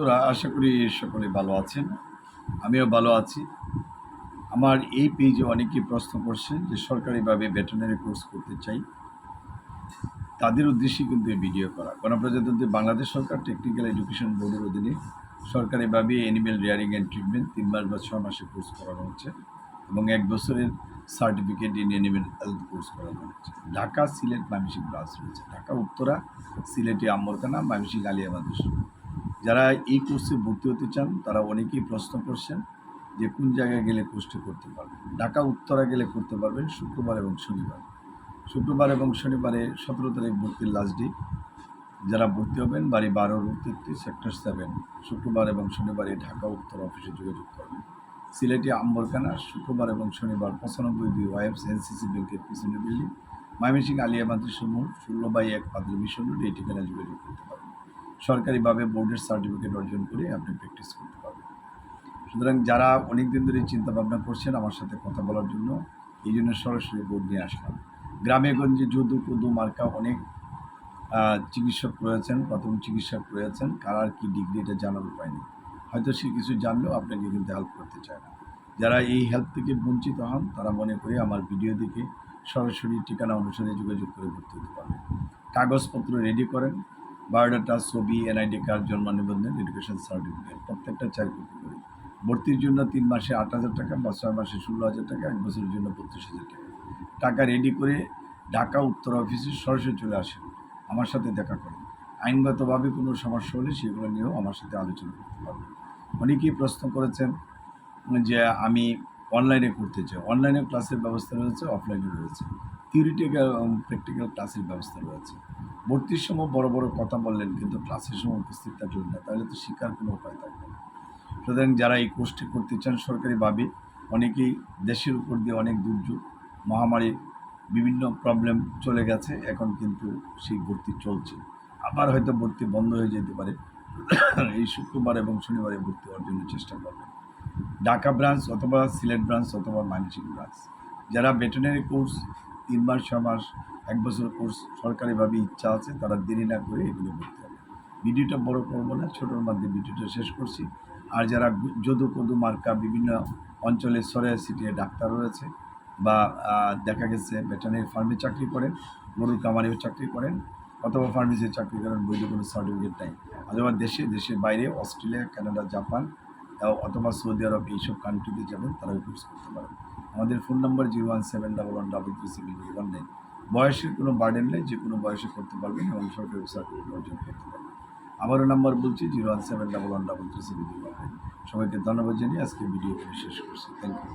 বন্ধুরা, আশা করি সকলে ভালো আছেন। আমিও ভালো আছি। আমার এই পেজে অনেকেই প্রশ্ন করছেন যে সরকারিভাবে ভেটেরিনারি কোর্স করতে চাই। তাদের উদ্দেশ্যে কিন্তু এই ভিডিও করা। গণপ্রজাতন্ত্রী বাংলাদেশ সরকার টেকনিক্যাল এডুকেশন বোর্ডের অধীনে সরকারিভাবে অ্যানিমেল রেয়ারিং অ্যান্ড ট্রিটমেন্ট ৩ মাস বা ৬ মাসের কোর্স করানো হচ্ছে এবং ১ বছরের certificate in animal health course করানো হচ্ছে। ঢাকা, সিলেট, ময়মনসিংহ ব্রাঞ্চ রয়েছে। ঢাকা উত্তরা, সিলেটে আম্বরখানা, ময়মনসিংহ আলিয়া মাদ্রাসা। যারা এই কোর্সে ভর্তি হতে চান তারা অনেকেই প্রশ্ন করছেন যে কোন জায়গায় গেলে কোর্সটি করতে পারবেন। ঢাকা উত্তরা গেলে করতে পারবেন শুক্রবার এবং শনিবার। শুক্রবার এবং শনিবারে ১৭ তারিখ ভর্তির লাস্ট ডে। যারা ভর্তি হবেন বাড়ি ১২ রোড ৩৩ সেক্টর ৭, শুক্রবার এবং শনিবারে ঢাকা উত্তর অফিসে যোগাযোগ করবেন। সিলেটে আম্বরখানা শুক্রবার এবং শনিবার ৯৫-২ ওয়াইফস এনসিসি ব্যাংকের পিছনে বিল্ডিং, ময়মনসিংহ আলিয়া মাদ্রাসা মোড় ১৬/১ পাদ্রী মিশন রোড, এই ঠিকানায় যোগাযোগ করতে পারবেন। সরকারিভাবে বোর্ডের সার্টিফিকেট অর্জন করে আপনি প্র্যাকটিস করতে পারবেন। সুতরাং যারা অনেক দিন ধরে চিন্তা ভাবনা করছেন আমার সাথে কথা বলার জন্য, এই জন্য সরাসরি বোর্ড নিয়ে আসলাম। গ্রামে গঞ্জে যদু কদু মার্কা অনেক চিকিৎসক রয়েছেন, প্রাথমিক চিকিৎসক রয়েছেন, কার কী ডিগ্রি এটা জানার উপায় নেই। হয়তো সে কিছু জানলেও আপনাকে কিন্তু হেল্প করতে চায় না। যারা এই হেল্প থেকে বঞ্চিত হন তারা মনে করে আমার ভিডিও দেখে সরাসরি ঠিকানা অনুসারে যোগাযোগ করে ভর্তি হতে পারবেন। কাগজপত্র রেডি করেন, বায়োডাটা, ছবি, এনআইডি কার্ড, জন্ম নিবন্ধন, এডুকেশন সার্টিফিকেট প্রত্যেকটা ৪ কপি করে। ভর্তির জন্য ৩ মাসে ৮,০০০ টাকা বা ৬ মাসে ১৬,০০০ টাকা, ১ বছরের জন্য ৩২,০০০ টাকা। টাকা রেডি করে ঢাকা উত্তর অফিসে সরাসরি চলে আসেন, আমার সাথে দেখা করেন। আইনগতভাবে কোনো সমস্যা হলে সেগুলো নিয়েও আমার সাথে আলোচনা করতে পারবেন। অনেকেই প্রশ্ন করেছেন যে আমি অনলাইনে করতে চাই। অনলাইনে ক্লাসের ব্যবস্থা রয়েছে, অফলাইনে রয়েছে। থিওরিটিক্যাল এবং প্র্যাকটিক্যাল ক্লাসের ব্যবস্থা রয়েছে। ভর্তির সময় বড় বড় কথা বললেন কিন্তু ক্লাসের সময় উপস্থিত থাকলেন না, তাহলে তো শিক্ষার কোনো উপায় থাকবে না। সুতরাং যারা এই কোর্সটি করতে চান সরকারিভাবে, অনেকেই দেশের উপর দিয়ে অনেক দুর্যোগ, মহামারীর বিভিন্ন প্রবলেম চলে গেছে, এখন কিন্তু সেই ভর্তি চলছে। আবার হয়তো ভর্তি বন্ধ হয়ে যেতে পারে। এই শুক্রবার এবং শনিবারে ভর্তি হওয়ার জন্য চেষ্টা করবেন। ঢাকা ব্রাঞ্চ অথবা সিলেট ব্রাঞ্চ অথবা ময়মনসিংহ ব্রাঞ্চ। যারা ভেটেরিনারি কোর্স ৩ মাস, ৬ মাস, ১ বছরের কোর্স সরকারিভাবে ইচ্ছা আছে তারা দেরি না করে এগুলো করতে হবে। ভিডিওটা বড় করব না, ছোটোর মধ্যে ভিডিওটা শেষ করছি। আর যারা যদু কদু মার্কা বিভিন্ন অঞ্চলে ছড়িয়ে ছিটিয়ে ডাক্তার রয়েছে বা দেখা গেছে ভেটেরিনারি ফার্মে চাকরি করেন, গরুর কামারেও চাকরি করেন অথবা ফার্মেসিতে চাকরি করেন, বৈধ কোনো সার্টিফিকেট নাই, অথবা দেশের বাইরে অস্ট্রেলিয়া, কানাডা, জাপান অথবা সৌদি আরব এইসব কান্ট্রিতে যাবেন তারা কোর্স করতে পারেন। আমাদের ফোন নম্বর 01711337319। বয়সের কোনো বার্ডেন নেই, যে কোনো বয়সে করতে পারবেন এবং সরকারি সার্টিফিকেট অর্জন করতে পারবেন। আবারও নাম্বার বলছি 01711337319। সবাইকে ধন্যবাদ জানিয়ে আজকে ভিডিও শেষ করছি। Thank you.